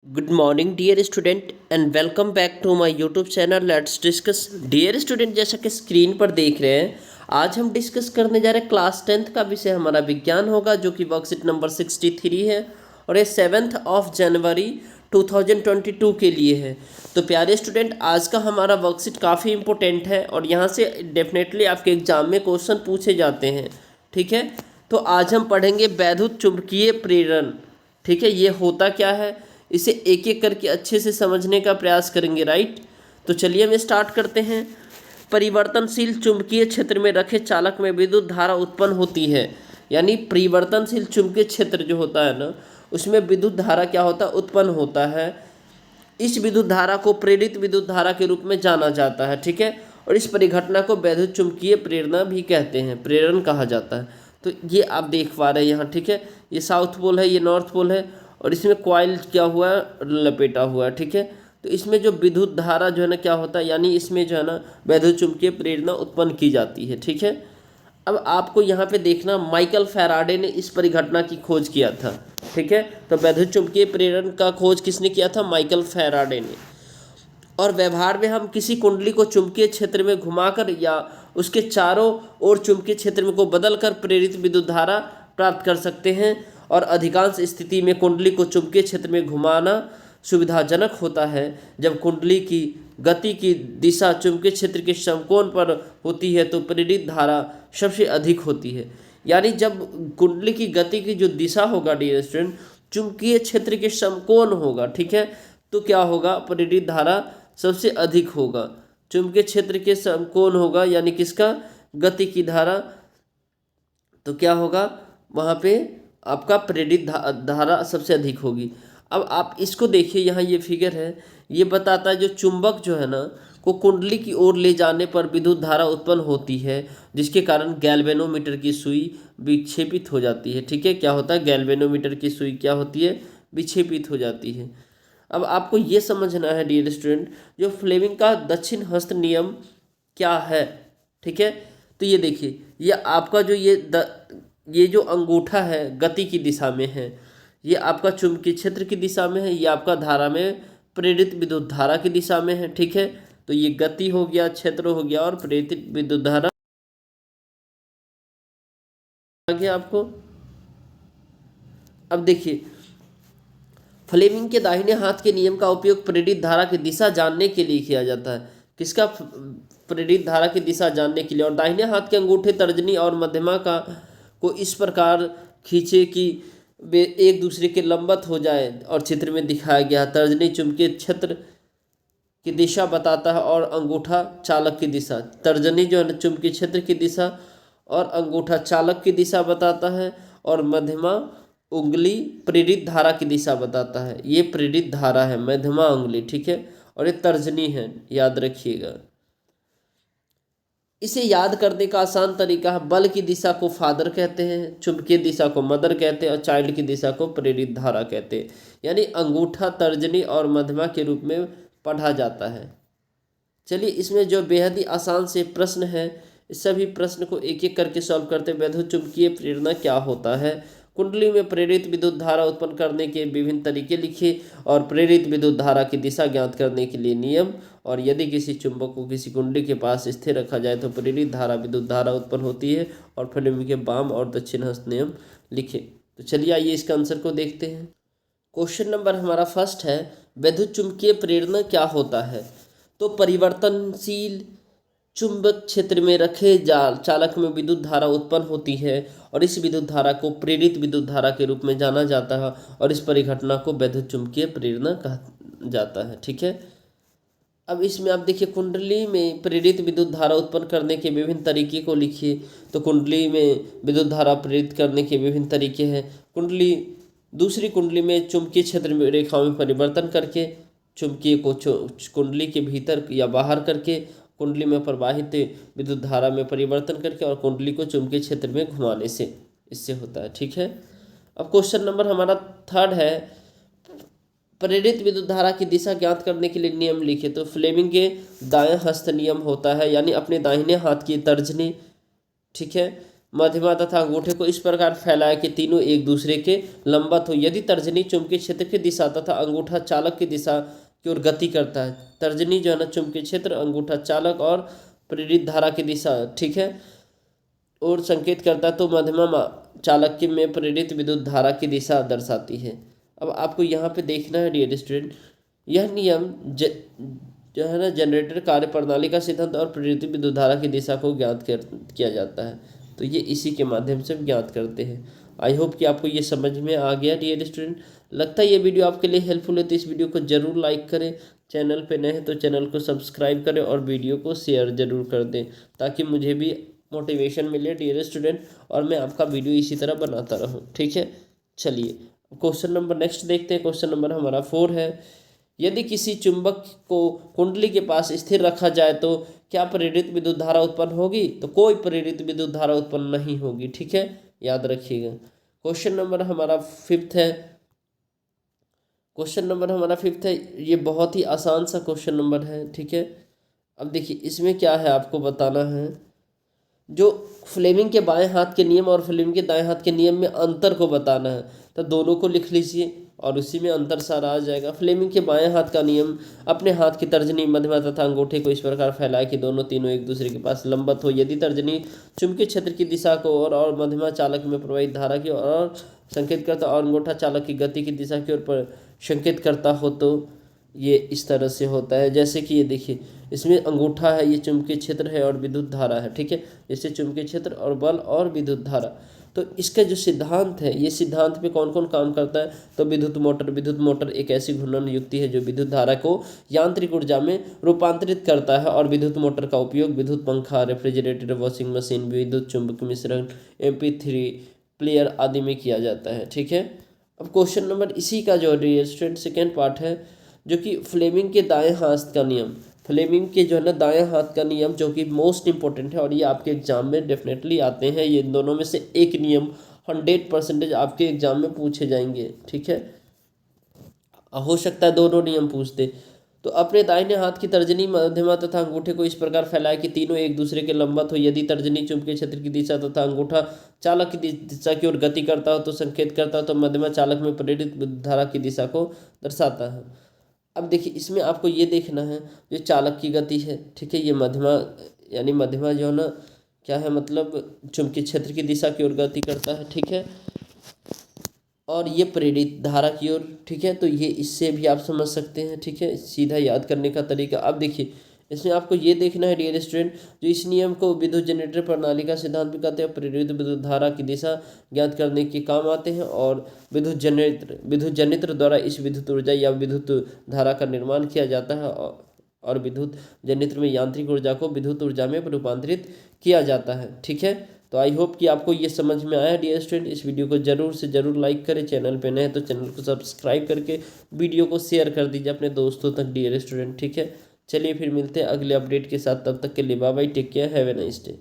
Good morning dear student and welcome back to my YouTube channel let's discuss. Dear student, जैसा कि screen पर देख रहे हैं, आज हम डिस्कस करने जा रहे हैं क्लास 10th का विषय हमारा विज्ञान होगा, जो कि वर्कशीट नंबर 63 है और ये 7 जनवरी 2022 के लिए है। तो प्यारे स्टूडेंट, आज का हमारा वर्कशीट काफ़ी इंपॉर्टेंट है और यहाँ से डेफिनेटली आपके एग्जाम में क्वेश्चन पूछे जाते हैं। ठीक है, तो आज हम पढ़ेंगे वैद्युत चुंबकीय प्रेरण। ठीक है, ये होता क्या है, इसे एक एक करके अच्छे से समझने का प्रयास करेंगे। राइट, तो चलिए हम स्टार्ट करते हैं। परिवर्तनशील चुंबकीय क्षेत्र में रखे चालक में विद्युत धारा उत्पन्न होती है। यानी परिवर्तनशील चुंबकीय क्षेत्र जो होता है ना, उसमें विद्युत धारा क्या होता है, उत्पन्न होता है। इस विद्युत धारा को प्रेरित विद्युत धारा के रूप में जाना जाता है। ठीक है, और इस परिघटना को वैद्युत चुंबकीय प्रेरणा भी कहते हैं, प्रेरण कहा जाता है। तो ये आप देख पा रहे हैं यहाँ। ठीक है, ये साउथ पोल है, ये नॉर्थ पोल है और इसमें कॉइल क्या हुआ है, लपेटा हुआ है। ठीक है, तो इसमें जो विद्युत धारा जो है ना क्या होता है, यानी इसमें जो है ना वैद्युत चुंबकीय प्रेरणा उत्पन्न की जाती है। ठीक है, अब आपको यहाँ पे देखना, माइकल फैराडे ने इस परिघटना की खोज किया था। ठीक है, तो वैद्युत चुंबकीय प्रेरण का खोज किसने किया था, माइकल फैराडे ने। और व्यवहार में हम किसी कुंडली को चुंबकीय क्षेत्र में घुमाकर या उसके चारों ओर चुंबकीय क्षेत्र में को बदलकर प्रेरित विद्युत धारा प्राप्त कर सकते हैं। और अधिकांश स्थिति में कुंडली को चुंबकीय क्षेत्र में घुमाना सुविधाजनक होता है जब कुंडली की गति की दिशा चुंबकीय क्षेत्र के समकोण पर होती है, तो प्रेरित धारा सबसे अधिक होती है। यानी जब कुंडली की गति की जो दिशा होगा डियर स्टूडेंट, चुंबकीय क्षेत्र के समकोण होगा। ठीक है, तो क्या होगा, प्रेरित धारा सबसे अधिक होगा। चुंबकीय क्षेत्र के समकोण होगा, यानी किसका, गति की धारा, तो क्या होगा वहाँ पे आपका प्रेरित धारा सबसे अधिक होगी। अब आप इसको देखिए, यहाँ ये फिगर है, ये बताता है जो चुंबक जो है ना को कुंडली की ओर ले जाने पर विद्युत धारा उत्पन्न होती है, जिसके कारण गैल्वेनोमीटर की सुई विक्षेपित हो जाती है। ठीक है, क्या होता है, गैल्वेनोमीटर की सुई क्या होती है, विक्षेपित हो जाती है। अब आपको ये समझना है डियर स्टूडेंट, जो फ्लेमिंग का दक्षिण हस्त नियम क्या है। ठीक है, तो ये देखिए, ये आपका जो ये जो अंगूठा है गति की दिशा में है, ये आपका चुंबकीय क्षेत्र की दिशा में है, ये आपका धारा में प्रेरित विद्युत धारा की दिशा में है। ठीक है, तो ये गति हो गया, क्षेत्र हो गया और प्रेरित विद्युत धारा आ गया आपको। अब देखिए, फ्लेमिंग के दाहिने हाथ के नियम का उपयोग प्रेरित धारा की दिशा जानने के लिए किया जाता है। किसका, प्रेरित धारा की दिशा जानने के लिए। और दाहिने हाथ के अंगूठे तर्जनी और मध्यमा का को इस प्रकार खींचे कि वे एक दूसरे के लंबवत हो जाए, और चित्र में दिखाया गया। तर्जनी चुंबकीय क्षेत्र की दिशा बताता है और अंगूठा चालक की दिशा। तर्जनी जो है चुंबकीय क्षेत्र की दिशा और अंगूठा चालक की दिशा बताता है, और मध्यमा उंगली प्रेरित धारा की दिशा बताता है। ये प्रेरित धारा है मध्यमा उंगली। ठीक है, और ये तर्जनी है, याद रखिएगा। इसे याद करने का आसान तरीका है, बल की दिशा को फादर कहते हैं, चुंबकीय दिशा को मदर कहते हैं और चाइल्ड की दिशा को प्रेरित धारा कहते हैं। यानी अंगूठा तर्जनी और मध्यमा के रूप में पढ़ा जाता है। चलिए, इसमें जो बेहद ही आसान से प्रश्न है, इस सभी प्रश्न को एक एक करके सॉल्व करते हैं। वैद्युत चुंबकीय प्रेरणा क्या होता है, कुंडली में प्रेरित विद्युत धारा उत्पन्न करने के विभिन्न तरीके लिखिए, और प्रेरित विद्युत धारा की दिशा ज्ञात करने के लिए नियम, और यदि किसी चुंबक को किसी कुंडली के पास स्थिर रखा जाए तो प्रेरित धारा विद्युत धारा उत्पन्न होती है, और फ्लेमिंग के वाम और दक्षिण हस्त नियम लिखे। तो चलिए आइए इसका आंसर को देखते हैं। क्वेश्चन नंबर हमारा फर्स्ट है, वैद्युत चुंबकीय प्रेरणा क्या होता है। तो परिवर्तनशील चुंबक क्षेत्र में रखे चालक में विद्युत धारा उत्पन्न होती है, और इस विद्युत धारा को प्रेरित विद्युत धारा के रूप में जाना जाता है, और इस परिघटना को वैद्युत चुंबकीय प्रेरणा कहा जाता है। ठीक है, अब इसमें आप देखिए, कुंडली में प्रेरित विद्युत धारा उत्पन्न करने के विभिन्न तरीके को लिखिए। तो कुंडली में विद्युत धारा प्रेरित करने के विभिन्न तरीके हैं। कुंडली, दूसरी कुंडली में चुंबकीय क्षेत्र में रेखाओं में परिवर्तन करके, चुंबकीय को कुंडली के भीतर या बाहर करके, कुंडली में प्रवाहित विद्युत धारा में परिवर्तन करके, और कुंडली को चुंबकीय क्षेत्र में घुमाने से इससे होता है। ठीक है, अब क्वेश्चन नंबर हमारा थर्ड है, प्रेरित विद्युत धारा की दिशा ज्ञात करने के लिए नियम लिखे। तो फ्लेमिंग के दाएं हस्त नियम होता है, यानी अपने दाहिने हाथ की तर्जनी। ठीक है, मध्यमा तथा अंगूठे को इस प्रकार फैलाएं कि तीनों एक दूसरे के लंबवत हो। यदि तर्जनी चुंबकीय क्षेत्र की दिशा तथा अंगूठा चालक की दिशा की ओर गति करता है, तर्जनी जो है ना चुंबकीय क्षेत्र, अंगूठा चालक और प्रेरित धारा की दिशा, ठीक है, और संकेत करता है, तो मध्यमा चालक के में प्रेरित विद्युत धारा की दिशा दर्शाती है। अब आपको यहाँ पे देखना है डियर स्टूडेंट, यह नियम जो है ना जनरेटर कार्य प्रणाली का सिद्धांत और प्रेरित विद्युत धारा की दिशा को ज्ञात किया जाता है, तो ये इसी के माध्यम से हम ज्ञात करते हैं। आई होप कि आपको ये समझ में आ गया डियर स्टूडेंट। लगता है ये वीडियो आपके लिए हेल्पफुल है, तो इस वीडियो को जरूर लाइक करें। चैनल पे नए हैं तो चैनल को सब्सक्राइब करें और वीडियो को शेयर जरूर कर दें, ताकि मुझे भी मोटिवेशन मिले डियर स्टूडेंट, और मैं आपका वीडियो इसी तरह बनाता रहूँ, ठीक है। चलिए क्वेश्चन नंबर नेक्स्ट देखते हैं। क्वेश्चन नंबर हमारा 4 है, यदि किसी चुंबक को कुंडली के पास स्थिर रखा जाए तो क्या प्रेरित विद्युत धारा उत्पन्न होगी? तो कोई प्रेरित विद्युत धारा उत्पन्न नहीं होगी, ठीक है, याद रखिएगा। क्वेश्चन नंबर हमारा 5 है। क्वेश्चन नंबर हमारा 5 है, ये बहुत ही आसान सा क्वेश्चन नंबर है, ठीक है। अब देखिए इसमें क्या है, आपको बताना है, जो फ्लेमिंग के बाएं हाथ के नियम और फ्लेमिंग के दाएं हाथ के नियम में अंतर को बताना है, तो दोनों को लिख लीजिए और उसी में अंतर सारा आ जाएगा। फ्लेमिंग के बाएं हाथ का नियम, अपने हाथ की तर्जनी, मध्यमा तथा अंगूठे को इस प्रकार फैलाए कि दोनों तीनों एक दूसरे के पास लंबवत हो। यदि तर्जनी चुंबकीय क्षेत्र की दिशा को और मध्यमा चालक में प्रवाहित धारा की और संकेत करता और अंगूठा चालक की गति की दिशा की ओर संकेत करता हो, तो ये इस तरह से होता है। जैसे कि ये देखिए, इसमें अंगूठा है, ये चुंबकीय क्षेत्र है और विद्युत धारा है, ठीक है। जैसे चुंबकीय क्षेत्र और बल और विद्युत धारा, तो इसका जो सिद्धांत है, ये सिद्धांत पे कौन कौन काम करता है? तो विद्युत मोटर एक ऐसी घूर्णन युक्ति है जो विद्युत धारा को यांत्रिक ऊर्जा में रूपांतरित करता है, और विद्युत मोटर का उपयोग विद्युत पंखा, रेफ्रिजरेटर, वॉशिंग मशीन, विद्युत चुंबक मिश्रण, MP3 प्लेयर आदि में किया जाता है, ठीक है। अब क्वेश्चन नंबर इसी का जो स्टूडेंट सेकेंड पार्ट है, जो कि फ्लेमिंग के दाएं हाथ का नियम, फ्लेमिंग के जो है ना दाएं हाथ का नियम, जो कि मोस्ट इंपॉर्टेंट है और ये आपके एग्जाम में डेफिनेटली आते हैं। ये दोनों में से एक नियम 100% आपके एग्जाम में पूछे जाएंगे, ठीक है। हो सकता है दोनों नियम पूछते। तो अपने दाहिने हाथ की तर्जनी, मध्यमा तथा अंगूठे को इस प्रकार फैलाए कि तीनों एक दूसरे के लंबवत हो। यदि तर्जनी चुंबकीय क्षेत्र की दिशा तथा अंगूठा चालक की दिशा की ओर गति करता हो तो संकेत करता हो, तो मध्यमा चालक में प्रेरित विद्युत धारा की दिशा को दर्शाता है। अब देखिए इसमें आपको ये देखना है, जो चालक की गति है, ठीक है, ये मध्यमा, यानी मध्यमा जो है ना क्या है, मतलब चुंबकीय क्षेत्र की दिशा की ओर गति करता है, ठीक है, और ये प्रेरित धारा की ओर, ठीक है। तो ये इससे भी आप समझ सकते हैं, ठीक है, सीधा याद करने का तरीका। अब देखिए इसमें आपको ये देखना है डियर स्टूडेंट, जो इस नियम को विद्युत जनरेटर प्रणाली का सिद्धांत भी कहते हैं। प्रेरित विद्युत धारा की दिशा ज्ञात करने के काम आते हैं, और विद्युत जनित्र द्वारा इस विद्युत ऊर्जा या विद्युत धारा का निर्माण किया जाता है, और विद्युत जनित्र में यांत्रिक ऊर्जा को विद्युत ऊर्जा में रूपांतरित किया जाता है, ठीक है। तो आई होप कि आपको ये समझ में आया डियर स्टूडेंट। इस वीडियो को जरूर से जरूर लाइक करें, चैनल पे नए हैं तो चैनल को सब्सक्राइब करके वीडियो को शेयर कर दीजिए अपने दोस्तों तक डियर स्टूडेंट, ठीक है। चलिए फिर मिलते हैं अगले अपडेट के साथ, तब तक के लिए bye bye, take care, have a nice day.